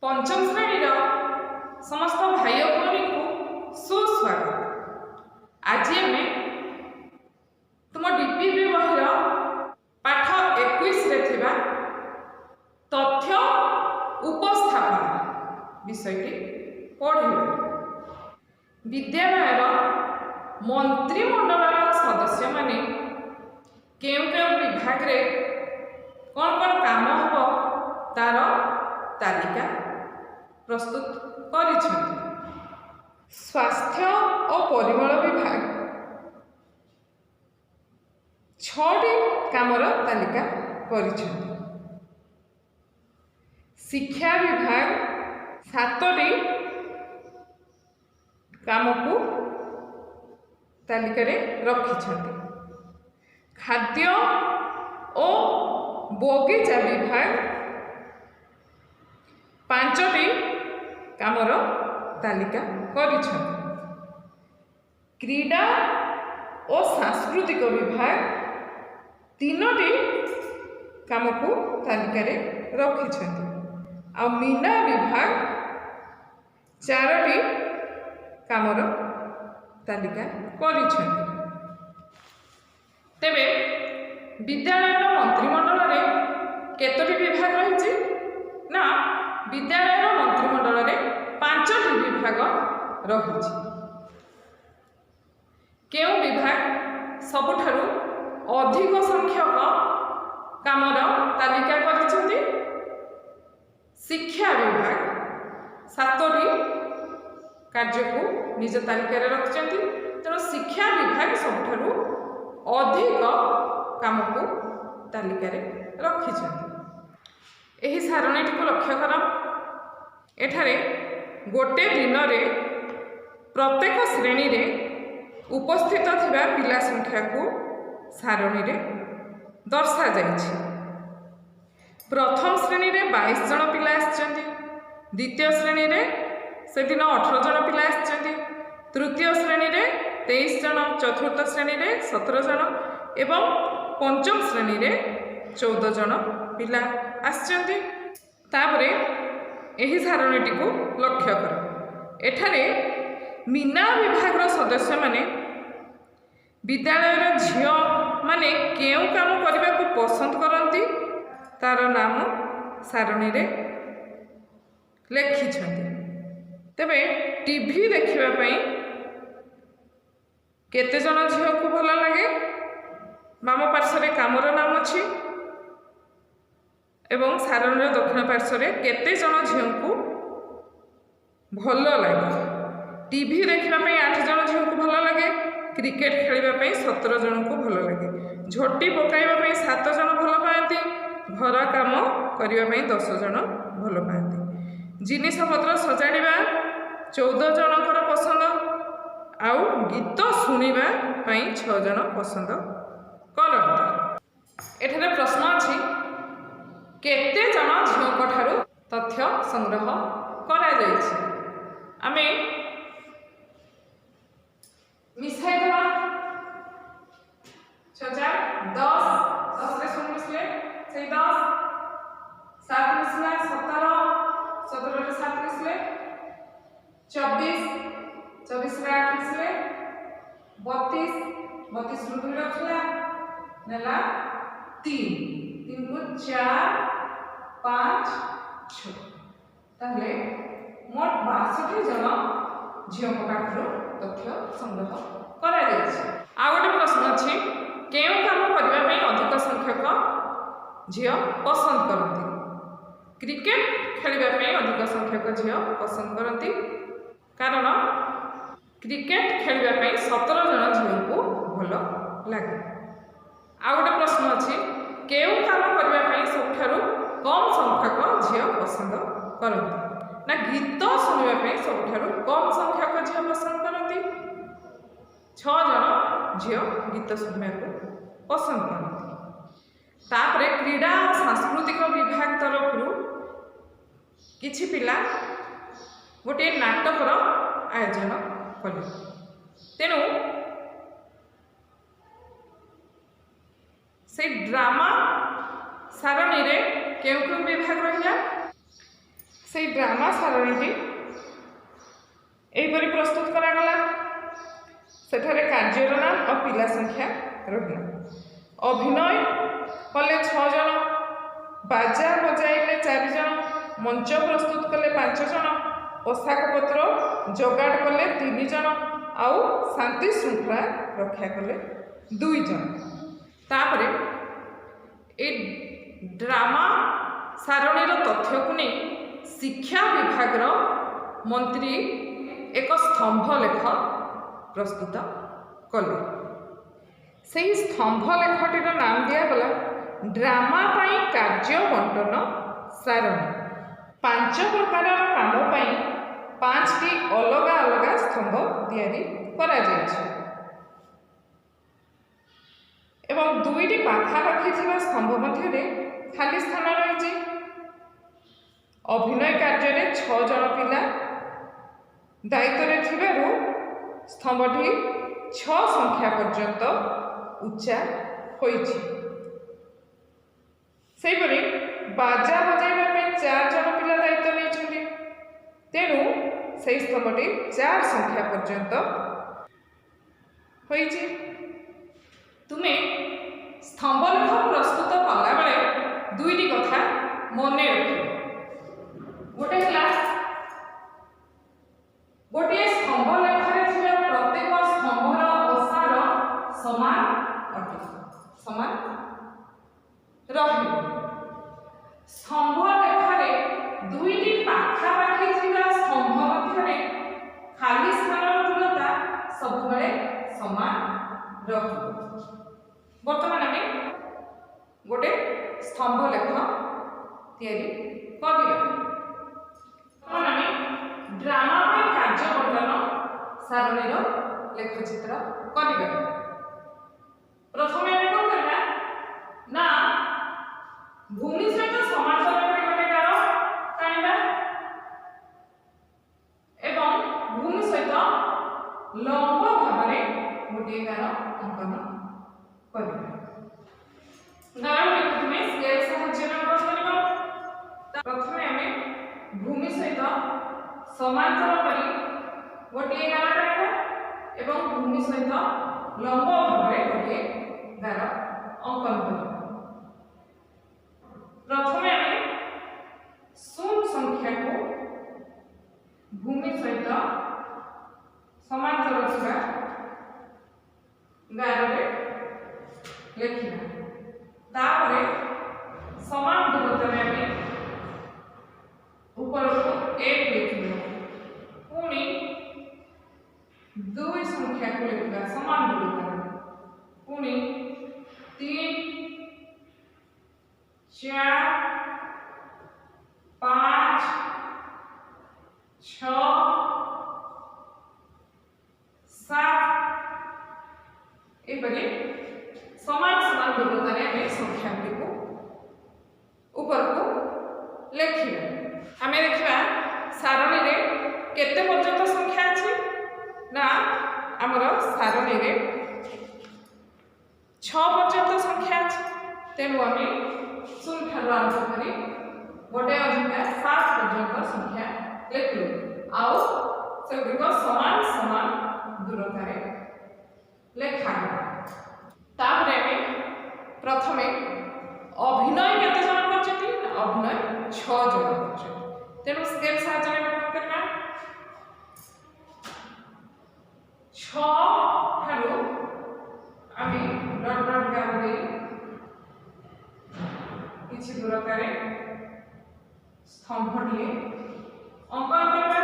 पंचम श्रेणी समस्त भाई और भौणी को सुस्वागत। आज आम तुम डीपीपी बहिर पाठ 21 रे थिबा तथ्य उपस्थापन विषयटी पढ़िबा। विद्यालय मंत्रिमंडल सदस्य माने केउ विभाग रे कौन कौन काम हो तार तालिका प्रस्तुत करिछन्ति। स्वास्थ्य और परिमल विभाग 6टी कामर तालिका करिछन्ति। शिक्षा विभाग 7टी काम को तालिका रे रखिछन्ति। खाद्य और बगीचा विभाग 5टी कामर तालिका करिछन्ति। क्रीडा और सांस्कृतिक विभाग 3टी काम को तालिका रे रखिछन्ति। आ मीना विभाग 4टी कामर तालिका करिछन्ति। तेबे विद्यालय मंत्रिमंडल रे केतोटी विभाग रहिछि ना विद्यालय मंत्रिमंडल रे 5टी विभाग रहिछि। केउ विभाग सबुठारु अधिक संख्यक कामर तालिका करिछन्ति। शिक्षा विभाग 7टी कार्य को निज तालिका रे रखिछन्ति। तेणु शिक्षा विभाग सबुठारु अधिक काम को तालिका रे रखिछन्ति। एही सारणीटी को लक्ष्य कर। एठारे गोटे दिन रे प्रत्येक श्रेणी रे उपस्थित थिबा पिला संख्या को सारणी रे दर्शा जाइछि। प्रथम श्रेणी रे 22 जन पिला आछन्ति। द्वितीय श्रेणी रे से दिन 18 जन पिला आछन्ति। तृतीय श्रेणी रे 23 जन, चतुर्थ श्रेणी रे 17 जन एवं पंचम श्रेणी रे 14 जन पिला आछन्ति। तापरे एही सारणीटी को लक्ष्य कर। एठारे मीना विभाग सदस्य माने विद्यालय झियो माने केउ काम करबा को पसंद करती तार नाम सारणी रे लेखिछन्ति। तेबे टीवी देखिबा पई केते जन झियो को भल लागे वाम पार्श्व रे कामर नाम अछि एवं सारणीर दक्षिण पार्श्व रे केते जन झियो को भल लागे। टीवी देखिबा पई 8 जन झियो को भल लागे। क्रिकेट खेलिबा पई 17 जन को भल लागे। झोटी पकाइबा पई 7 जन भल पाएंती। घर काम करिबा पई 10 जन भल पाएंती। जिनिस पत्र सजाड़िबा 14 जनकर पसंद। आउ गीत शुणिबा पई 6 जन पसंद करती। एठारे प्रश्न अछि केते जन झियोक ठारू तथ्य संग्रह करा जाइछि। आमे मिसाई देबा 6 4 10 10 रे 0 मिसले से 10 7 मिसला 17 17 रे 7 मिसले 24 24 रे 8 मिसले 32 32 रू 2 रखला नेला 3 3 को 4 5 6 ताहले मोट 62 जन झियो पाखरो तथ्य संग्रह करा जायछि। आ गोटे प्रश्न अछि केउ काम करबा पई अधिक संख्यक झियो पसंद करती। क्रिकेट खेलिबा पई अधिक संख्यक झियो पसंद करती कारण क्रिकेट खेलिबा पई 17 जन झियो को भल लागे। आ गोटे प्रश्न अछि केउ काम करबा पई सबठारु कम संख्यक झियो पसंद करती ना गीत शुणिबा पई सबठारु कम संख्यक झियो पसंद करती। 6 जन झियो गीत शुणिबा को पसंद करती। तापरे क्रीडा और सांस्कृतिक विभाग तरफ किछि पिला गोटे नाटकर आयोजन कले। तेणु से ड्रामा सारणी रे केउ केउ विभाग रहिला से ड्रामा सारणी एपरी प्रस्तुत करागला। सेठारे कार्यर नाम और पिला संख्या रहिला। अभिनय कले 6 जन, बाजा बजाइले 4 जन, मंच प्रस्तुत कले 5 जन, पोशाक पत्र जोगाड़ कले 3 जन, आउ शांति श्रृंखला रक्षा कले 2 जन। तापरे ए ड्रामा सारणीर तथ्य को नहीं शिक्षा विभाग मंत्री एक स्तंभ लेख प्रस्तुत कले। से स्तंभ लेखटीर नाम दिगला ड्रामा पाई कार्य बंटन सारणी। 5 प्रकार काम पाई 5टी अलग अलग स्तंभ तैयारी करा जायछि एवं 2टी पाखापाखि थिबा स्तंभ मध्य खाली स्थान रही। अभिनय कार्य रे 6 जन पिला दायित्व थिबारु स्तंभटी 6 संख्या पर्यंत उच्चा होइछि। सेपरि बाजा बजाइबा पे 4 जन पिला दायित्व लेछन्ति, तेणु से स्तंभटी 4 संख्या पर्यंत होइछि। तुमे स्तंभ लेख प्रस्तुत कला बेले 2टी कथा मने रखिबो। गोटे हला गोटे स्तंभ लेखरे थिबा प्रत्येक स्तंभर ओसार समान अटे, समान रहिबो। स्तंभ लेखरे 2टी पाखापाखि थिबा स्तंभ मध्यरे खाली स्थानर दूरता सबुबेले समान रहिबो। वर्तमान आमे गोटे स्तंभ लेख तैयारी करिबा। आमे ड्रामा में कार्य बंटन सारणीर लेखचित्र करिबा। प्रथमे आमे कोन करबा ना भूमि सहित समांतर में गोटे गार टाणिबा एवं भूमि सहित लंब भाव में गोटे गार अंकन करिबा। गार में स्केल साहाय्य अंकन करिबा। प्रथमे आमे भूमि सहित समांतर करी गोटे गार टाणिबा एवं भूमि सहित लंब भाव में गोटे गार अंकन करिबा। प्रथमे आमे 0 संख्या को भूमि सहित समांतर थिबा गार रे लेखिबा। तापरे समान दूरता में आमे ऊपर को 1 लिखिबा। पुणी 2 संख्या को लिखिबा समान दूरता में। पुणी 3 4 5 6 7 एपरि समान समान दूरता रे आमे संख्या को ऊपर को लिखिबा। आमे देखिबा सारणी रे केते पर्यंत संख्या अछि ना हमर सारणी रे 6 पर्यंत संख्या अछि। तेणु आमे 0 ठाରୁ आरंभ करी गोटे अधिका 7 पर्यंत संख्या लिखलु। आउ सेगुड़िक समान समान दूरता रे लेखा। तापरे आमे प्रथमे अभिनय केते जन करछथि? अभिनय 6 जन करछथि। तेणु स्केल साहाय्य में करना 6 ठारू आमे डॉट डॉट गार दे किछि दूरता रे स्तंभटिए अंकन करबा।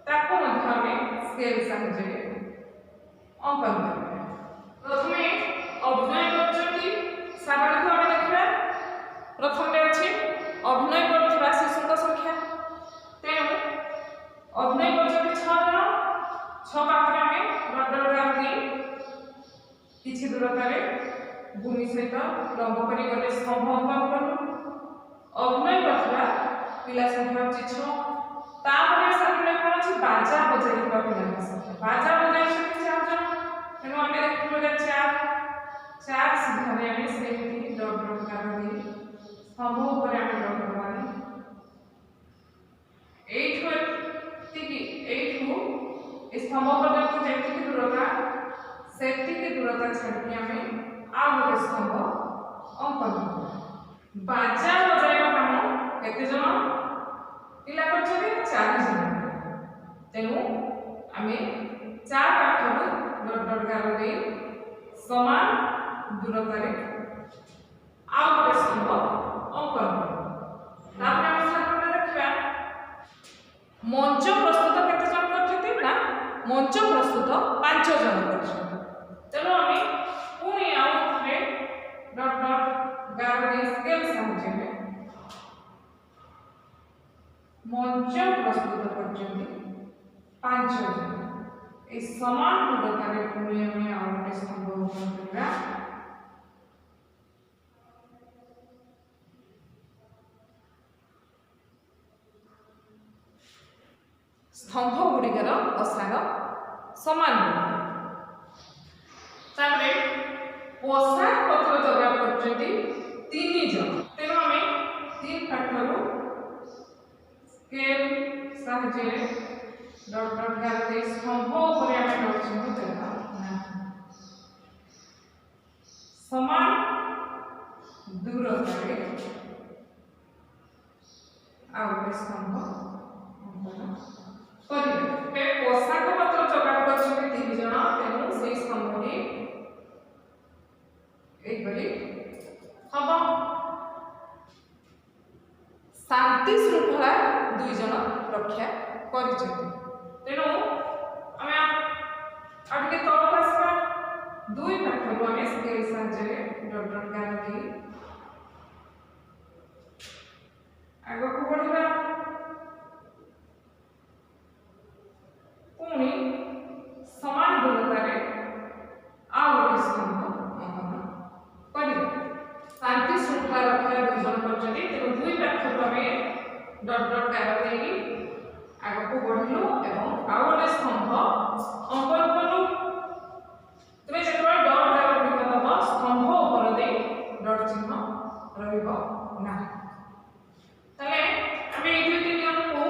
ताको मध्य आमे स्केल साहाय्य अंकन करबा। प्रथमे अभिनय करछथि सारणी को आमे देखिबा। प्रथम रे अछि अभिनय करथिबा शिशुक संख्या। तेणु अभिनय करछथि 6 जन। 6 पाखरे आमे डॉट डॉट गार दे किछि दूरता रे भूमि सहित लंब करी गोटे स्तंभ अंकन करू। अभिनय करथिबा पिला संख्या अछि 6। तापरे सारणी कोन अछि बाजा बजाइबा पिला संख्या। बाजा बजाइछथि 4 जन। तेणु आमे देखिबो 4 सीधा रे आमे सेमि डॉट डॉट गार दे स्तंभ ऊपर आमे डॉट मारी स्तंभ पर्यंत जेतिकी दूरता सेतिकी दूरता छाड़ी आमे आ गोटे स्तंभ अंकन करू। बाजा बजाइबा काम केते जन पिला करछथि 4 जन। तेणु आमे 4 पाखरु डट डट गार दे समान दूरतारे आ गोटे स्तंभ अंकन करू। तापर आमे सामने देखिबा मंच प्रस्तुत केते जन करछथि ना मंच प्रस्तुत 5 जन करछथि। तेणु आमे पुणी आउ थरे डट डट गार दे स्केल साहाय्य में मंच प्रस्तुत करछथि 5 जन। ए समान दूरतारे पुणी आमे आउ गोटे स्तंभ अंकन करबा। स्तंभ गुड़िकर असार समान तापरे पोशाक पत्र जगह करछथि 3 जन। तेणु आमे 3 पाखरु स्केल साहाय्य डट डट गार दे स्तंभ ऊपर आमे करछथि देबा समान दूरतारे आ गोटे स्तंभ अंकन करिबे। पोशाक पत्र जगाड़ करछथि 3 जन। तेणु से स्तंभटी एपरि हबो। शांति श्रृंखला 2 जन रक्षा करिछथि। तेणु आमे आगे तल आसबा 2 पाखरु आमे स्केल साहाय्य डट डट गार दे आगो को बढ़िबा। पुणी समान दूरतारे आ गोटे स्तंभ अंकन करिबे। शांति श्रृंखला रक्षा 2 जन करछथि। तेणु 2 पाखरु आमे डट डट गार देई आगो को बढ़िलु एवं आ गोटे स्तंभ अंकन कलु। तुमे जेतबा डट गार निकलबा स्तंभ ऊपर दे डट चिन्ह रहिबो ना। तले आमे ए दुईटी नियम को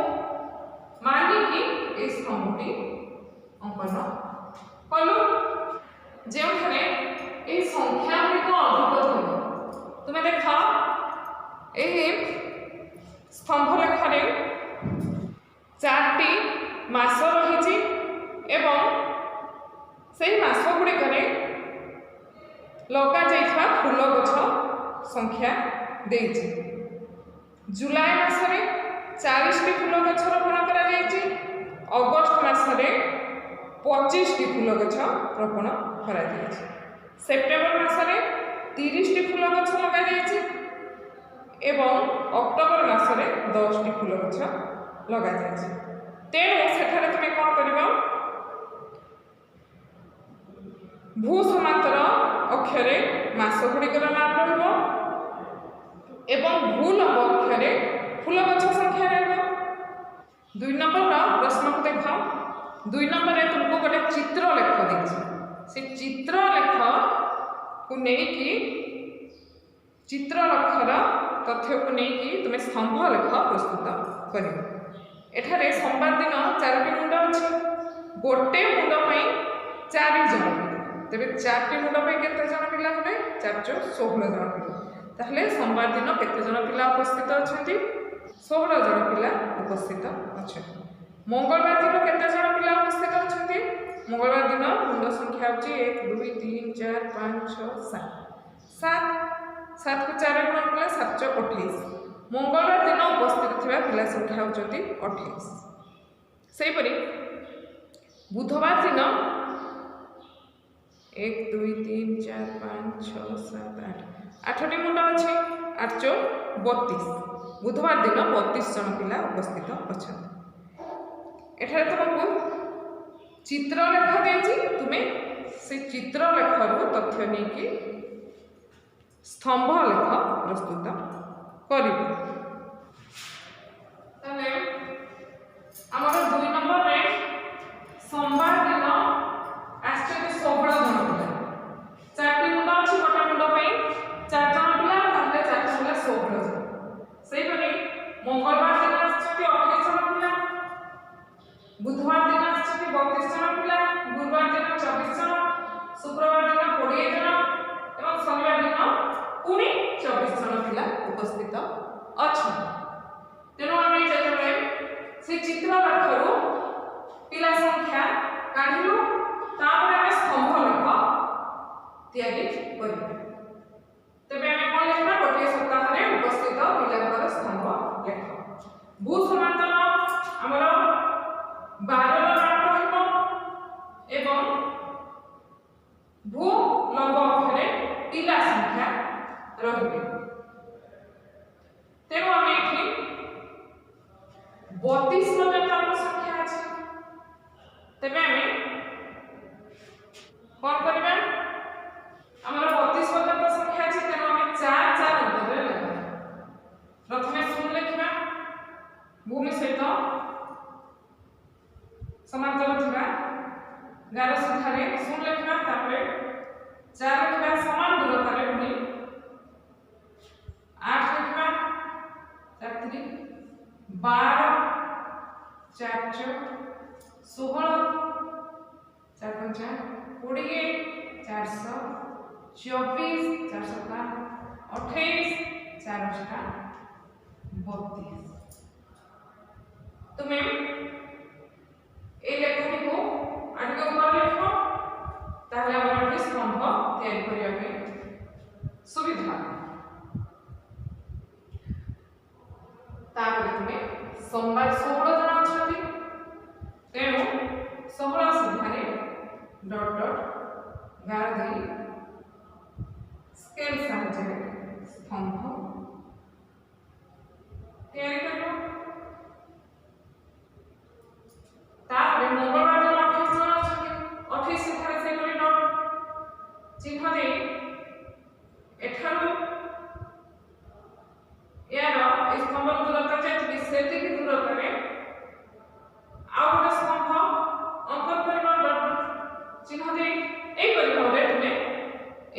मानि कि ए स्तंभटी अंकन कलु। जेउठारे ए संख्या गुड़िक अधिक थिबो तुमे देख ए स्तंभ लेखारे 4टी मास रहिछि एवं सेही मास गुड़िकरे लगा जाइथबा फूल गछ संख्या देइछि। जुलाई मासरे 40टी फूल गछ रोपण करा जाइछि। अगस्त मासरे 25टी फूल गछ रोपण करा जाइछि। सेप्टेम्बर मासरे 30टी फूल गछ लगा जाइछि एवं अक्टोबर मासरे 10टी फूल गछ लगा जाइछि। तेणु सेठारे तुमे कोन करिबो भू समांतर अक्षरे मास गुड़िकर नाम रहिबो एवं भूल अक्षरे फूल गछ संख्या रहिबो। 2 नंबर प्रश्न को देख। 2 नंबर रे तुमको गोटे चित्र लेख देछि। से चित्र लेख को नहीं कि चित्र लेखर तथ्य को नहीं कि तुम स्तंभ लेख प्रस्तुत करिबो। एठारे सोमवार दिन 4टी मुंड अछि। गोटे मुंड पई 4 जन। तेबे 4टी मुंड पई केते जन पिला हेबे 4 × 16 जन पिला। ताहले सोमवार दिन केते जन पिला उपस्थित अछंती 16 जन पिला उपस्थित अछंती। मंगलवार दिन केते जन पिला उपस्थित अछंती मंगलवार दिन मुंड संख्या अछि 1 2 3 4 5 6 7 7 को 4 गुण कले 7 × 28। मंगलवार दिन उपस्थित थिबा पिला संख्या होचंती 28। सेही परि बुधवार दिन 1 2 3 4 5 6 7 8 8टी मुंड अछि। 8 × 32। बुधवार दिन 32 जन पिला उपस्थित अछंती। एठारे तुमको चित्र लेख देछि। तुमे से चित्र लेखरु तथ्य नै कि स्तंभ लेख प्रस्तुत करिबो। तले हमर 2 नंबर रे सोमवार दिन आश्चर्य 16 जन पिला। 4टी मुंड अछि। गोटे मुंड पई 4 जन पिला ताले 4 मुंड 16 जन। सेही परि मंगलवार दिन आछथि 28 जन पिला। बुधवार दिन आछथि 32 जन से चित्र पाखरु पिला संख्या काढिलु तापर आमे स्तंभ लेख तैयारी करिबा तबे आमे कोन लेखना गोटे सप्ताह रे उपस्थित पिलांकर स्तंभ लेख भू समांतर हमर 12 ର मान रहइबो एवं भू लंब अक्षरे पिला संख्या रहिबे तेणु आमे एठी 32 पर्यंत संख्या अछि तबे आमे कोन करबा हमर 32 पर्यंत संख्या अछि तेणु आमे 4 4 अंतरे लेबा प्रथमे शून्य लिखबा भूमि सहित समांतर थिबा 11 संख्यारे शून्य लिखबा तापर 4 लिखबा समान दूरता रे पुनी 8 लिखबा 4 3 12 4 4 16 4 5 20 400 24 400 28 400 32 तुम्हें ए लेखनी को आगे ऊपर लिखो ताहले हमर स्तंभ तैयारी करिया पे सुविधा तापर तुम्हें सोमवार 16 जन अछती तेणु 16 संख्यारे डॉट डॉट गार देई स्केल साहाय्य स्तंभ तैयारी करियो तापर मंगलवार जन 28 जन अछती 28 संख्यारे से करी डॉट चिन्ह दे एठारु यार स्तंभ दूरता जेति सेति दूरता रे आ गोटे स्तंभ अंकन करबा डॉट चिन्ह दे एई परि भाबरे तुमे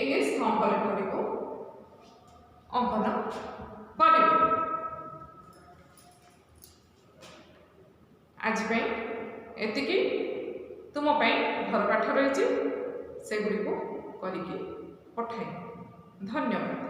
एही स्तंभ लेखनी को अंकन करिबो आज पे एतिकी तुम घर पाठ रही से गुड़ी को करिकी पठाए धन्यवाद।